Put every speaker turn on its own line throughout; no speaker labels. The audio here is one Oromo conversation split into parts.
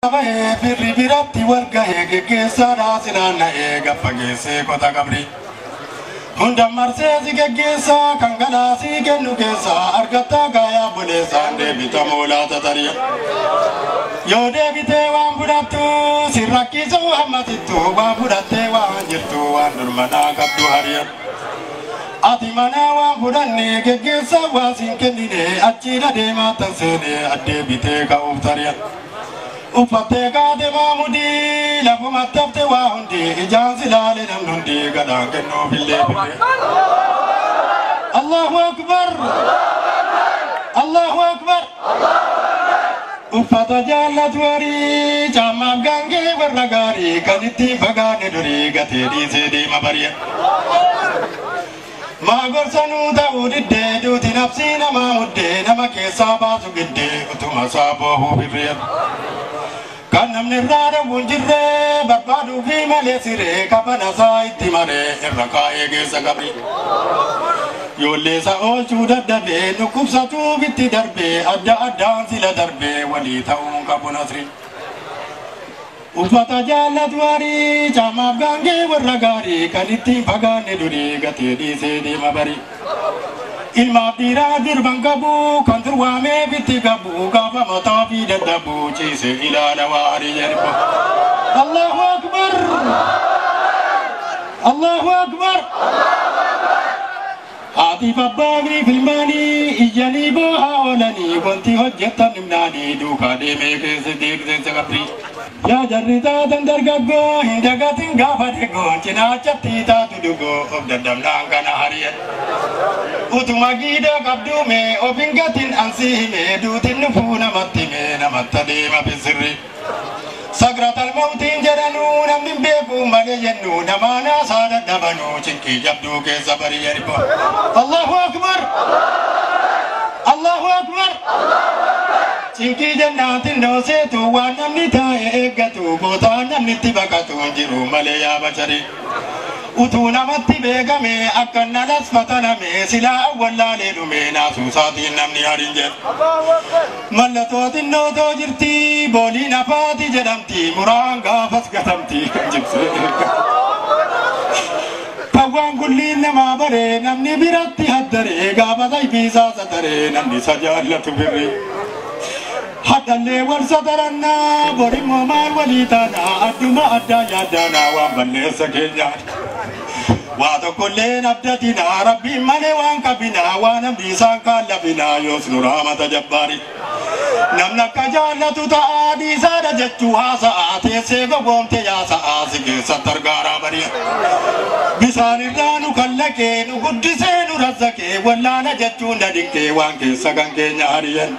Firri biratti walgahee geggeessaa sinaanna eega fageessee kota qabri. Hunda marsee si geggeessaa kan galaasii kennu keessaa argattaa gaayaa buleessaan deebita moolaata tariya. Yoo deebitee waan fudhattu si rakkisu hammatittu waan fudhattee waan jirtu waan durmanaa qabdu hariya. Ati manaa waan fudhanne geggeessaa waan siin kennine achiidha deemaa tan seene addeebitee ka'uuf tariya. Uffate kaate maamudi lafuma tafte waa hundi ijaan silaale namnundi gadaan kennuuf illee fide. Allahu akbar, Allahu akbar. Uffata jaallatu warii caammaaf gaangee warra gaarii kan ittiin fagaanne durii gatee dhiisee deema bari'a. Maa gorsanuu ta'uu diddee duuti nafsii namaa muddee nama keessaa baasu giddee utuma isaa boohuuf irree. Kan namni irraa dhabuun jirree barbaaduu fi malee siree kafana isaa itti maree irra kaa'ee geessa qabri. Ijoollee isaa oolchuu dadhabee dhukkubsatuu bitti darbee adda addaan sila darbee walii ta'uun qabu nasri. Uffata jaallatu warii caammaaf gaangee warra gaarii kan ittiin fagaanne durii gatee dhiisee deema bari. Ilmaaf dhiiraa durban qabu kan turwaamee bitti qabu gaafa mataa fi dadhabu ciisee ilaala waarii jedhu. Allahu akbar, Allahu akbar. Haatiif abbaa fi filmaanii iyyanii boohaa oolanii wanti hojjetan himnaanii duukaa deemee keessa deeggarsa qabri. Yaa jarri taatan dargaggoo hin dagatin gaafa deegoo cinaachatti taatu dhugoo of dadhabnaan kana hariyan. Utuma giidoo qabduume of hin gatin ansii hime duutin nufuu namatti hime namatti adeema bisirri. Sagratal mautiin jedhanuu namni beeku malee jennu namaanaa saa dadhabanuu cinqii jabduu keessa barii yerbo. Allahu akbar, Allahu akbar. Cinqii jennaatiin dooseetu waan namni taa'e eeggatu bootaan namni itti baqatu jiru malee yaa bacharii. Utuu namatti beekame akka nalas fataname silaa awwallaalee dhume naasuusaatiin namni hariin jedhu. Mallattoo xinnootoo jirti booliin afaati jedhamti muraan gaafas gatamti kan jibsee Kawwaan gulliin namaa baree namni biratti haddaree gaafa sayfiisaa sataree namni isa jaallatu birri. Haddallee wal satarannaa borimmoo maal walii taanaa adduma addaa yaaddaanaa waan balleessa keenyaati. Waa tokkolleen abdatinaa rabbiin malee waan qabinaa waan namni isaan kaallabinaa yoos nu raamata jabbaari. Namni akka jaallatu ta'aa dhiisaadha jechuu haasa'aa teessee gowwoomte yaasa'aa si keessatti argaaraa bari'a. Bisaan irraa nu kallaqee nu guddisee nu razzaqee wallaana jechuun dadhiqqee waan keessa kan keenya hariyan.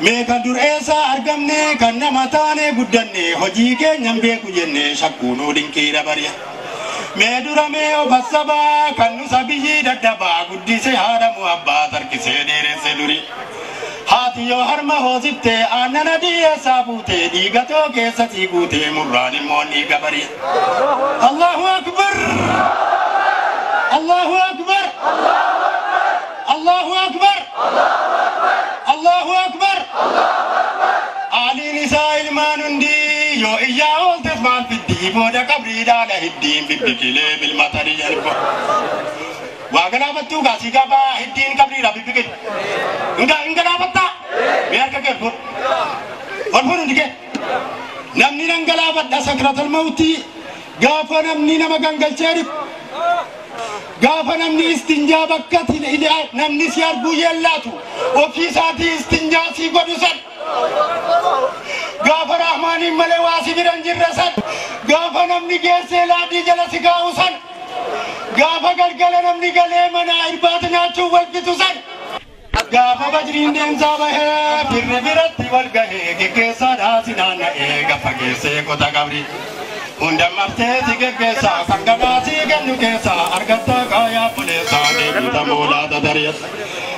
Mee kan dur eessaa argamne kan nama taane guddanne hojii keenyan beeku jenne shakkuu nu dinqiidha bari'a. Mee dura mee obassabaa kan nu sabiyyii dadhabaa guddisee haadhamu abbaa tarkisee dheeresse duri. Haati yoo harma hoositte aannan adii eessaa buutee dhiigatoo keessa sii guutee murraan immoo dhiiga bari'a. Allahu akbar, Allahu akbar, Allahu akbar, Allahu akbar. Aaliin isaa ilmaan hundi yoo iyyaa ooltes maal fiddi booda qabrii dhaala hiddiin bibbiqilee bilmatanii jalqo. Waa galaafattuu gaasii gabaa hiddiin qabriidha bibbiqil. Hin galaafattaa? Mee harka kee fur. Ol fur hundi kee. Namni nan galaafadha sakratal mautii gaafa namni nama gangalchee dhibu. Gaafa namni istinjaa bakkatti namni si arguu yeellaatu ofii isaatii istinjaa si godhu san. Gaafa rahmaaniin malee waa si biran jirre san. Gaafa namni geessee laadii jala si kaa'u san. Gaafa galgala namni galee manaa irbaata nyaachuun wal bitu san. Gaafa bajriin deemsaa bahee firri biratti wal gahee geggeessaadhaa si naanna'ee gaafa geessee kota qabri. Hunda marsee si geggeessaa kan gadaasii kennu keessaa argattaa qaayaa buleessaa deebita moolaata dariyata.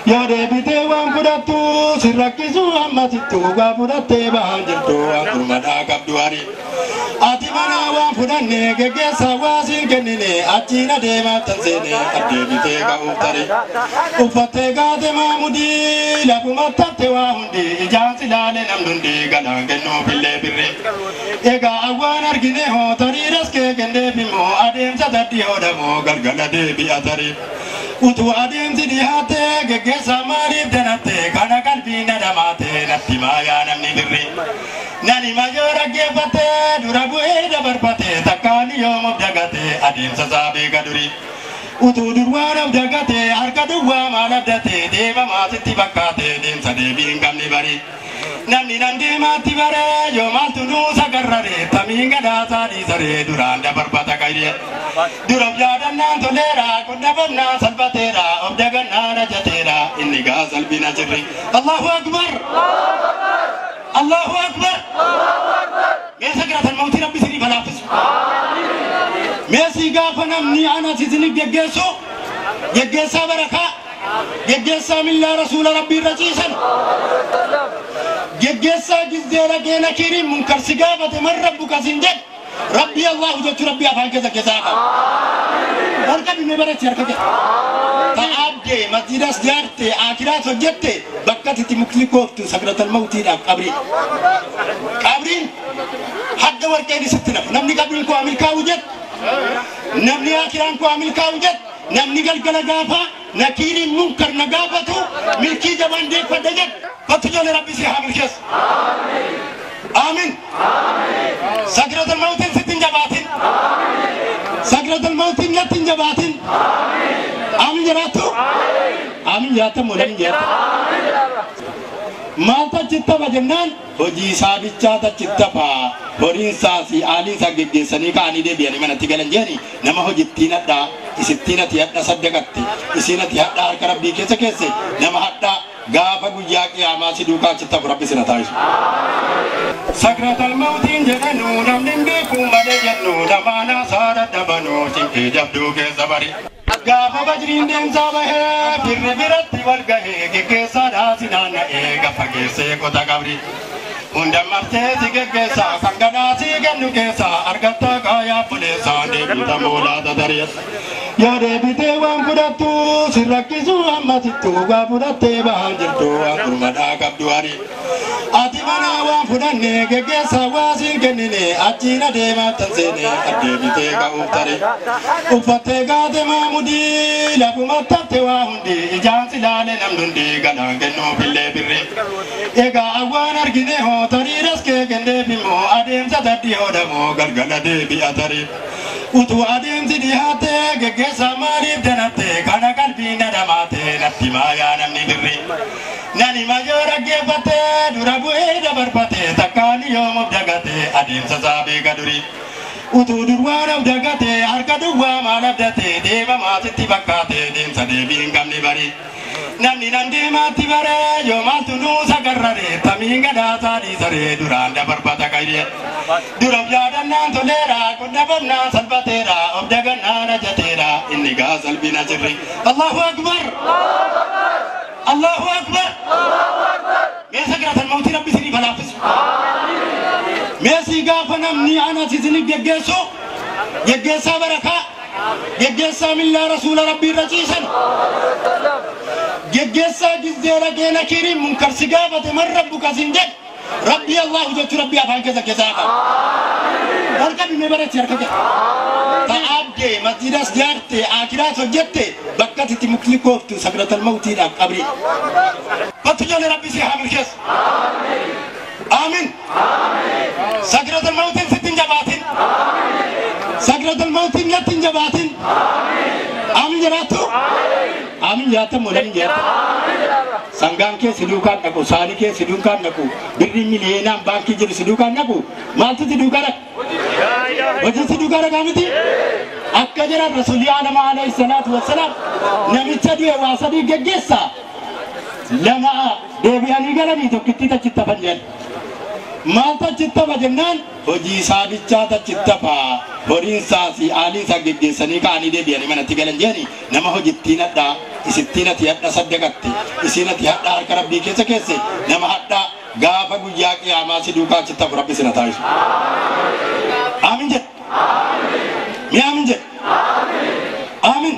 Yoo deebitee waan fudhattu si rakkisu amma sittu gaa fudhattee bahan jirtu waan gurmadhaa qabdu ari. Ati mana waan fudhanne geggeessa waa siin kennine achiin adeemaa tan seene addeebitee ka'uuf tare. Uffattee gaate maamudii lafuma tatte waa hundi ijaan silaale namdundi galaan kennuufillee birre. Egaa awwaan argine hoo tarii raskee kenneef immoo adeemsa daddi hodhamoo galgala deebi'a tare. Utuu adeemsi dhiyaate geggeessa maaliif danatte kana qalbii na dhamaate natti maayaa namni birre. Nani majoo raggeeffate dura bu'ee dabarbate takkaani yoom of dagate adeemsa saabee gaduri. Utuu durwaan of dagate harka duwwaa maal abdate deema maasitti fakkaate deemsa deebii hin qabne bari. Namni nan deemaatti bare yoo maaltu nuusa garrare tamiin gadaasaa dhiisare duraan dabarbata qayyee. Duroof yaadannaan toleera kun dhabamnaan salphateera of dagannaan ajateera inni gaa salphina jirri. Allahu Akbar! Allahu Akbar! Mee sakratal mawtii rabbi sinii balaafisu. Mee sii gaafa namni ana sisinii geggeessu geggeessaa barakaa geggeessaa millaa rasuula rabbii irra ciisan geggeessaa gizdeera geena kiriin munkar si gaafate man rabbu kasin jedhu rabbii Allahu jechu rabbii afaan keessa keessaa qaba. Harka dhimee bareechi harka kee. Ta'abdee masjidas jaarte akiraat hojjette bakka itti mukli kooftu sakratal mawtiidhaaf qabrii. Qabriin hadda warqeen isitti nafu namni qabriin koo amilkaa'u jedhu namni akiraan koo amilkaa'u jedhu namni galgala gaafa nakiiriin munkar na gaafatu milkii jabaan deeffadha jedhu fattu jolle rabbi si haa milkeessu. Aamin. Sakratal mawtiin sitti hin jabaatin. Sakratal mawtiin natti hin jabaatin. Aamin jiraattu. Aamin jiraattu moolan jiraattu. Maal tachitta bajennaan hojii saabichaa tachitta faa horiin saasi aaliin isaa geggeessanii ka'anii deebi'anii manatti galan jedhani nama hojittiin hadhaa isittiin ati hadha saddaqatte isiin ati hadhaa harka rabbii keessa keesse nama hadhaa gaafa guyyaa qiyaamaa si duukaa achitti hafu rabbi sina taa'isu. Sakratal mawtiin jedhanu namni hin beeku malee jennu lamaanaa saara dhabanuu cinqii jabduu keessa bari. Gaafa bajriin deemsaa bahee firri biratti wal gahee geggeessaadhaa si naanna'ee gaffa geessee qota qabri. Hunda martee si geggeessaa kan gadhaa si kennu keessaa argatta qaayaa fuleessaa deebita moolaata daree. Yoo deebitee waan fudhattu si rakkisu amma sittu gaa fudhattee bahan jirtu waan gurmadhaa qabdu ari. Ati mana waan fudhanne geggeessaa waa siin kennine achiin adeemaa tan seene addeebitee ka'uuf tare. Uffattee gaate maamudii lafuma tatte waa hundi ijaan silaale namdundi galaan kennuufillee birre. Egaa awwaan argine hoo tarii raskee kenneef immoo adeemsa daddi hodhamoo galgala deebi'a tare. Utuu adeemsi dhiyaate geggeessaa maaliif danatte kana qalbii na dhamaate natti maayaa namni birre. Nani majoo raggeeffate dura bu'ee dabarbate takkaani yoom of dagate adeemsa saabee gaduri. Utuu durwaan of dagate harka duwwaa maal abdate deema maasitti fakkaate deemsa deebii hin qabne bari. Namni nan deemaatti bare yoo maaltu nuusa garrare tamiin gadaasaa dhiisare duraan dabarbata qayyee. Duroof yaadannaan toleera kun dhabamnaan salphateera of dagannaan ajateera inni gaa salphina jirri. Allahu Akbar! Allahu Akbar! Mee sakratal mawtii rabbi sinii balaafisu. Mee sii gaafa namni ana sisinii geggeessu geggeessaa barakaa geggeessaa millaa rasuula rabbii irra ciisan geggeessaa gizdeera geena kiriin munkar si gaafate man rabbu kasin jedhu rabbii Allahu jechu rabbii afaan keessa keessaa qaba. Harka dhimee bareechi harka kee. Ta'abdee masjidas jaarte akiraat hojjette bakka itti mukli kooftu sakratal mawtiidhaaf qabrii. Fattu jolle rabbi si haa milkeessu. Aamin. Sakratal mawtiin sitti hin jabaatin. Sakratal mawtiin natti hin jabaatin. Aamin jiraattu. Aamin jiraattu moolan jiraattu. Sangaan kee si duukaan dhaqu saani kee si duukaan dhaqu birri miliyeenaan baankii jiru si duukaan dhaqu maaltu si duukaa dhaqu. Hojii si duukaa dhaqaa miti. Akka jira rasuulli Adama alayhi salaatu wassalaam namicha du'e waa sadii geggeessaa lama deebi'anii galanii tokkitti tachitti hafan jedhan. Mata citta bajennan hojii saabichaa ta citta faa horiin saasi aalii isaa geggeessanii ka'anii deebi'anii manatti galan jedhanii nama hojittiin hadhaa isittiin ati hadha saddaqatti isiin ati hadha harka rabbii keessa keesse nama hadhaa gaafa guyyaa qiyaamaa si duukaa citta fu rabbi sina taa'isu. Aamin jedhe. Mi aamin jedhe. Aamin.